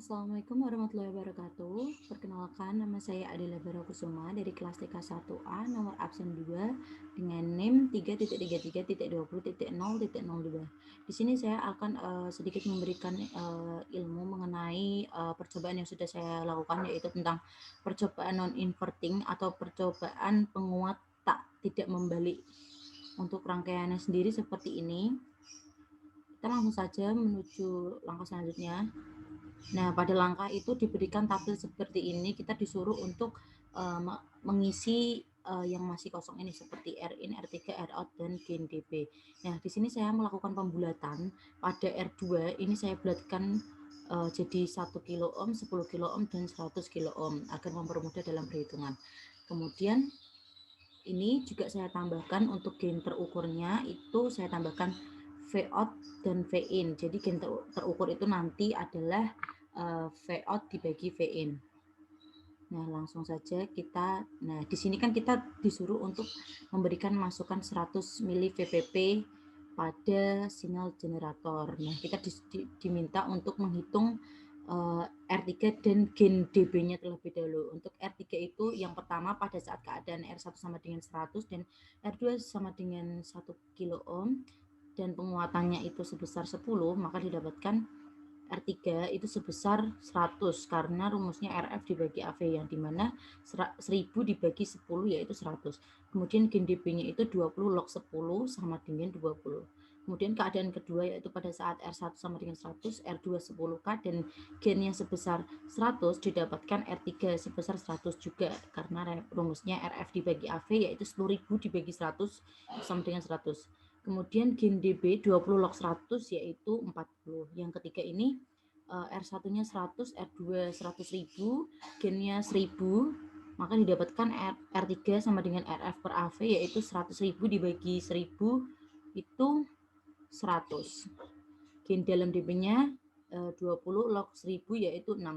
Assalamualaikum warahmatullahi wabarakatuh. Perkenalkan, nama saya Adela Barakusuma dari kelas TK 1A nomor absen 2 dengan NIM 3.33.20.0.02. Di sini saya akan sedikit memberikan ilmu mengenai percobaan yang sudah saya lakukan, yaitu tentang percobaan non-inverting atau percobaan penguat tak tidak membalik. Untuk rangkaiannya sendiri seperti ini. Kita langsung saja menuju langkah selanjutnya. Nah, pada langkah itu diberikan tabel seperti ini, kita disuruh untuk mengisi yang masih kosong ini seperti R in, R3, R out, dan gain DB. Nah, di sini saya melakukan pembulatan. Pada R2 ini saya bulatkan jadi 1 kilo ohm, 10 kilo ohm, dan 100 kilo ohm agar mempermudah dalam perhitungan. Kemudian ini juga saya tambahkan untuk gain terukurnya, itu saya tambahkan V out dan V in. Jadi gain terukur itu nanti adalah V out dibagi V in. Nah, langsung saja kita, nah di sini kan kita disuruh untuk memberikan masukan 100 mili VPP pada sinyal generator. Nah, kita diminta untuk menghitung R3 dan gain DB-nya terlebih dahulu. Untuk R3 itu yang pertama pada saat keadaan R1 sama dengan 100 dan R2 sama dengan 1 kilo ohm dan penguatannya itu sebesar 10, maka didapatkan R3 itu sebesar 100 karena rumusnya RF dibagi AV yang dimana 1000 dibagi 10 yaitu 100. Kemudian gain DB-nya itu 20 log 10 sama dengan 20. Kemudian keadaan kedua yaitu pada saat R1 sama dengan 100, R2 10K dan gainnya sebesar 100 didapatkan R3 sebesar 100 juga karena rumusnya RF dibagi AV yaitu 10.000 dibagi 100 sama dengan 100. Kemudian gain DB 20 log 100 yaitu 40. Yang ketiga ini R1-nya 100, R2 100.000, gainnya 1000, maka didapatkan R3 sama dengan RF per AV yaitu 100.000 dibagi 1000 itu 100. Gain dalam DB-nya 20 log 1000 yaitu 60.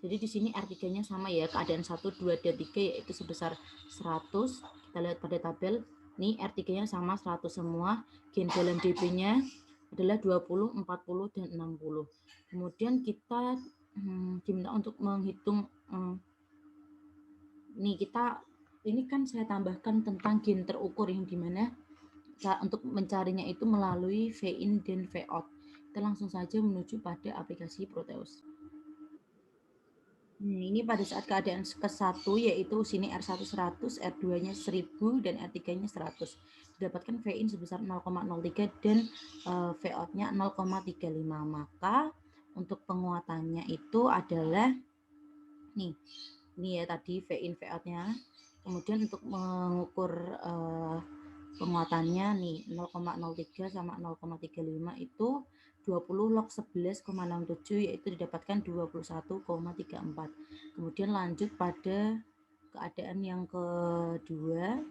Jadi di sini R3-nya sama ya, keadaan 1, 2, dan 3 yaitu sebesar 100. Kita lihat pada tabel, nih R3-nya sama 100 semua, gain dalam DB-nya adalah 20, 40, dan 60. Kemudian kita diminta untuk menghitung, ini kan saya tambahkan tentang gain terukur yang dimana untuk mencarinya itu melalui V in dan V out. Kita langsung saja menuju pada aplikasi Proteus. Ini pada saat keadaan ke-1 yaitu sini R1 100, R2-nya 1000 dan R3-nya 100. Didapatkan V in sebesar 0,03 dan V out-nya 0,35. Maka untuk penguatannya itu adalah ini ya tadi V in V out-nya. Kemudian untuk mengukur penguatannya nih 0,03 sama 0,35 itu 20 log 11,67 yaitu didapatkan 21,34. Kemudian lanjut pada keadaan yang kedua.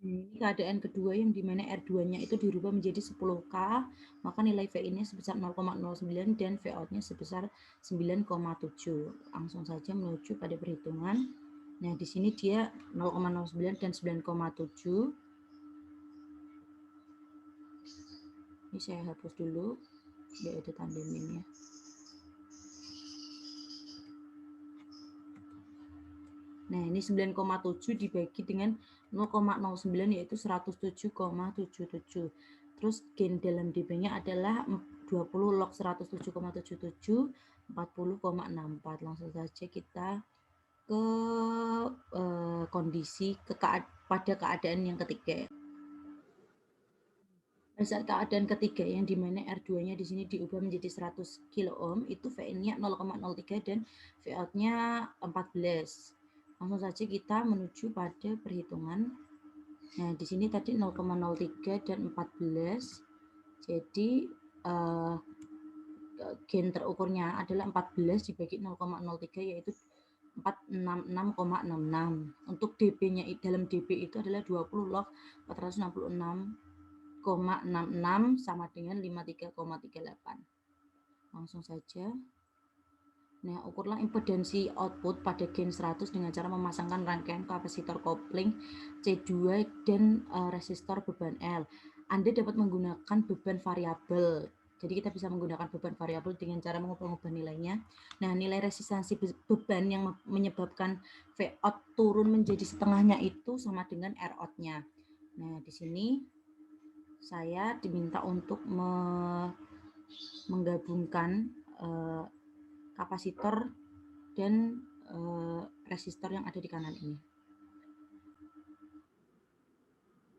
Ini keadaan kedua yang dimana R2-nya itu dirubah menjadi 10K, maka nilai V in-nya sebesar 0,09 dan V out-nya sebesar 9,7. Langsung saja menuju pada perhitungan. Nah, di sini dia 0,09 dan 9,7. Ini saya hapus dulu, biar ada tanda minnya. Nah, ini 9,7 dibagi dengan 0,09 yaitu 107,77. Terus gain dalam DB-nya adalah 20 log 107,77, 40,64. Langsung saja kita ke kondisi pada keadaan yang ketiga. Pada saat keadaan ketiga yang dimana R2-nya di sini diubah menjadi 100 kilo ohm, itu V in-nya 0,03 dan V out-nya 14. Langsung saja kita menuju pada perhitungan. Nah, di sini tadi 0,03 dan 14. Jadi gain terukurnya adalah 14 dibagi 0,03 yaitu 466,66. Untuk DB-nya dalam DB itu adalah 20 log 466,66 sama dengan 53,38. Langsung saja. Nah, ukurlah impedansi output pada gain 100 dengan cara memasangkan rangkaian kapasitor kopling C2 dan resistor beban L. Anda dapat menggunakan beban variabel. Jadi kita bisa menggunakan beban variabel dengan cara mengubah-ubah nilainya. Nah, nilai resistansi beban yang menyebabkan V out turun menjadi setengahnya itu sama dengan R out-nya. Nah, di sini saya diminta untuk menggabungkan kapasitor dan resistor yang ada di kanan ini.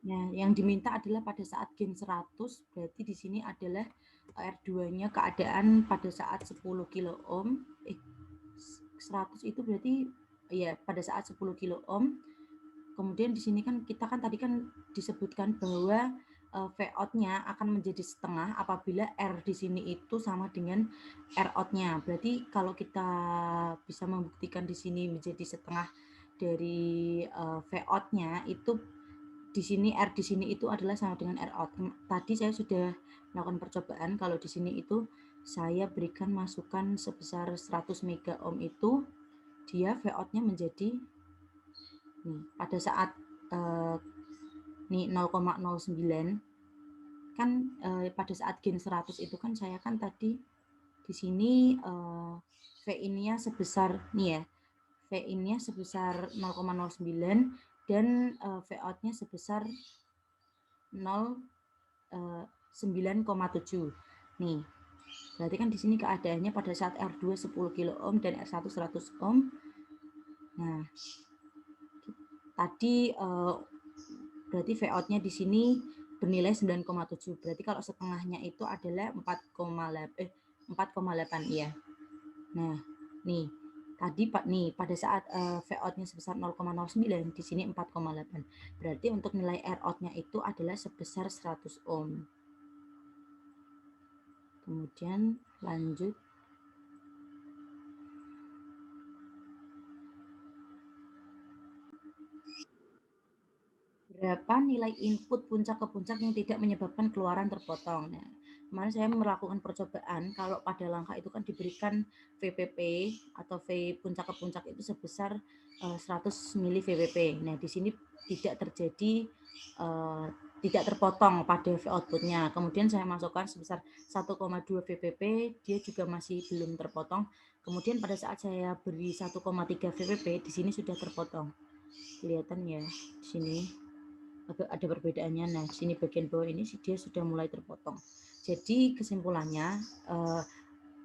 Nah, yang diminta adalah pada saat gain 100, berarti di sini adalah R2-nya keadaan pada saat 10 kilo ohm. 100 itu berarti ya pada saat 10 kilo ohm. Kemudian di sini kan kita kan tadi kan disebutkan bahwa V out-nya akan menjadi setengah apabila R di sini itu sama dengan R out-nya. Berarti kalau kita bisa membuktikan di sini menjadi setengah dari V out-nya itu di sini R di sini itu adalah sama dengan R out. Tadi saya sudah melakukan percobaan kalau di sini itu saya berikan masukan sebesar 100 mega ohm itu dia V out-nya menjadi nih pada saat nih 0,09 kan pada saat gain 100 itu kan saya kan tadi di sini V in-nya sebesar nih ya. V in-nya sebesar 0,09 dan V out-nya sebesar 9,7. Nih. Berarti kan di sini keadaannya pada saat R2 10 kilo ohm dan R1 100 ohm. Nah, tadi berarti V out-nya di sini bernilai 9,7. Berarti kalau setengahnya itu adalah 4,8 ya. Nah, nih tadi pada saat V out-nya sebesar 0,09 di sini 4,8. Berarti untuk nilai R out-nya itu adalah sebesar 100 ohm. Kemudian lanjut. Berapa nilai input puncak ke puncak yang tidak menyebabkan keluaran terpotong. Nah, kemarin saya melakukan percobaan kalau pada langkah itu kan diberikan VPP atau V puncak ke puncak itu sebesar 100 mili VPP. Nah, di sini tidak terjadi tidak terpotong pada V outputnya. Kemudian saya masukkan sebesar 1,2 VPP, dia juga masih belum terpotong. Kemudian pada saat saya beri 1,3 VPP, di sini sudah terpotong. Kelihatan ya di sini ada perbedaannya. Nah, di sini bagian bawah ini dia sudah mulai terpotong. Jadi kesimpulannya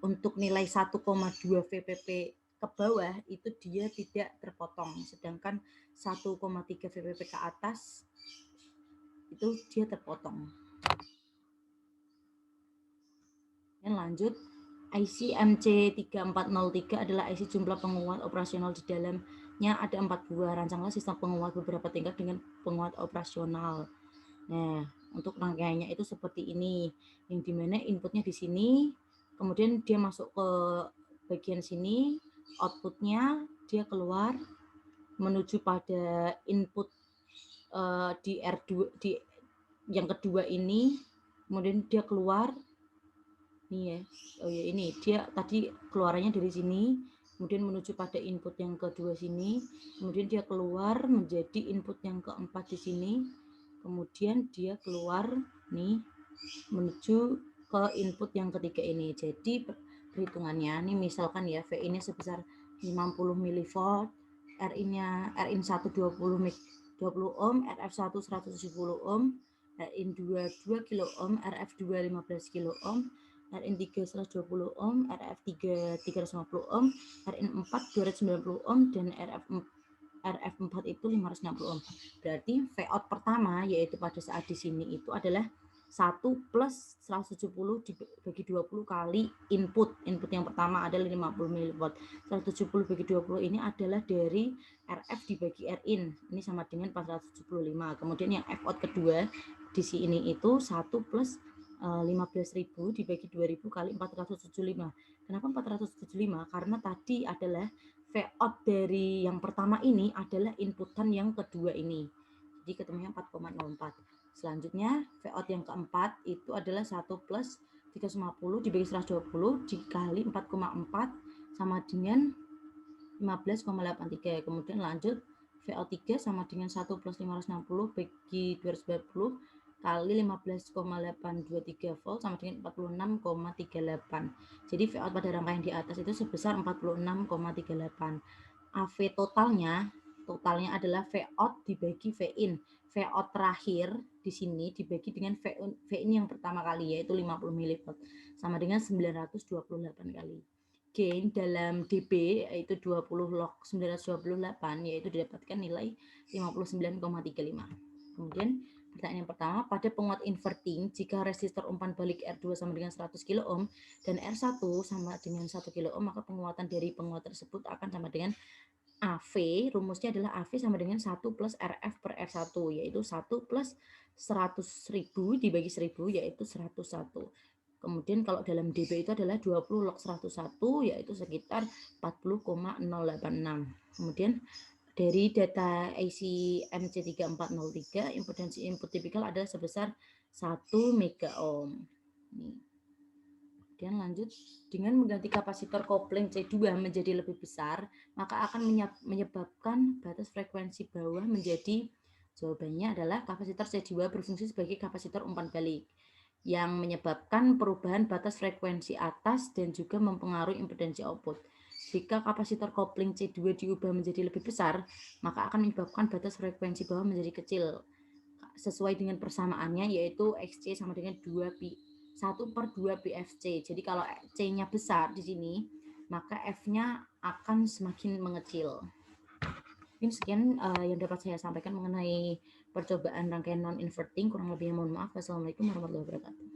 untuk nilai 1,2 VPP ke bawah itu dia tidak terpotong, sedangkan 1,3 VPP ke atas itu dia terpotong. Dan lanjut, IC MC3403 adalah IC jumlah penguat operasional di dalamnya ada 4 buah. Rancanglah sistem penguat beberapa tingkat dengan penguat operasional. Nah, untuk rangkaiannya itu seperti ini, yang dimana inputnya di sini, kemudian dia masuk ke bagian sini, outputnya dia keluar menuju pada input di R2 di yang kedua ini, kemudian dia keluar nih ya. Oh ya, ini dia tadi keluarannya dari sini, kemudian menuju pada input yang kedua sini, kemudian dia keluar menjadi input yang keempat di sini, kemudian dia keluar nih menuju ke input yang ketiga ini. Jadi perhitungannya nih misalkan ya V ini sebesar 50 mV, R-nya RIN 1 20 ohm, RF1 170 ohm, RIN 2 2 kilo ohm, RF2 15 kilo ohm, RIN 3 120 ohm, RF3 350 ohm, RIN 4 290 ohm, dan RF4 itu 560 ohm. Berarti V out pertama yaitu pada saat di sini itu adalah 1 plus 170 dibagi 20 kali input. Input yang pertama adalah 50 mW. 170 bagi 20 ini adalah dari RF dibagi RIN. Ini sama dengan 475. Kemudian yang F out kedua di sini itu 1 plus 15.000 dibagi 2.000 kali 475. Kenapa 475? Karena tadi adalah V out dari yang pertama ini adalah inputan yang kedua ini. Jadi ketemunya 4,04. Selanjutnya V out yang keempat itu adalah 1 plus 350 dibagi 120 dikali 4,4 sama dengan 15,83. Kemudian lanjut V out 3 sama dengan 1 plus 560 bagi 240 kali 15,823 volt sama dengan 46,38. Jadi Vout pada rangkaian di atas itu sebesar 46,38. AV totalnya adalah Vout dibagi Vin. Vout terakhir di sini dibagi dengan Vin yang pertama kali yaitu 50 mV sama dengan 928 kali. Gain dalam dB yaitu 20 log 928 yaitu didapatkan nilai 59,35. Kemudian pertanyaan yang pertama, pada penguat inverting jika resistor umpan balik R2 sama dengan 100 kilo ohm dan R1 sama dengan 1 kilo ohm, maka penguatan dari penguat tersebut akan sama dengan AV, rumusnya adalah AV sama dengan 1 plus RF per R1, yaitu 1 plus 100.000 dibagi 1000, yaitu 101. Kemudian kalau dalam dB itu adalah 20 log 101, yaitu sekitar 40,086. Kemudian dari data IC MC3403, impedansi input tipikal adalah sebesar 1 mega ohm. Kemudian lanjut, dengan mengganti kapasitor kopling C2 menjadi lebih besar, maka akan menyebabkan batas frekuensi bawah menjadi, jawabannya adalah kapasitor C2 berfungsi sebagai kapasitor umpan balik yang menyebabkan perubahan batas frekuensi atas dan juga mempengaruhi impedansi output. Jika kapasitor kopling C2 diubah menjadi lebih besar, maka akan menyebabkan batas frekuensi bawah menjadi kecil. Sesuai dengan persamaannya yaitu XC sama dengan 1/2 BFC. Jadi kalau C-nya besar di sini, maka F-nya akan semakin mengecil. Mungkin sekian yang dapat saya sampaikan mengenai percobaan rangkaian non-inverting. Kurang lebihnya mohon maaf. Wassalamualaikum warahmatullahi wabarakatuh.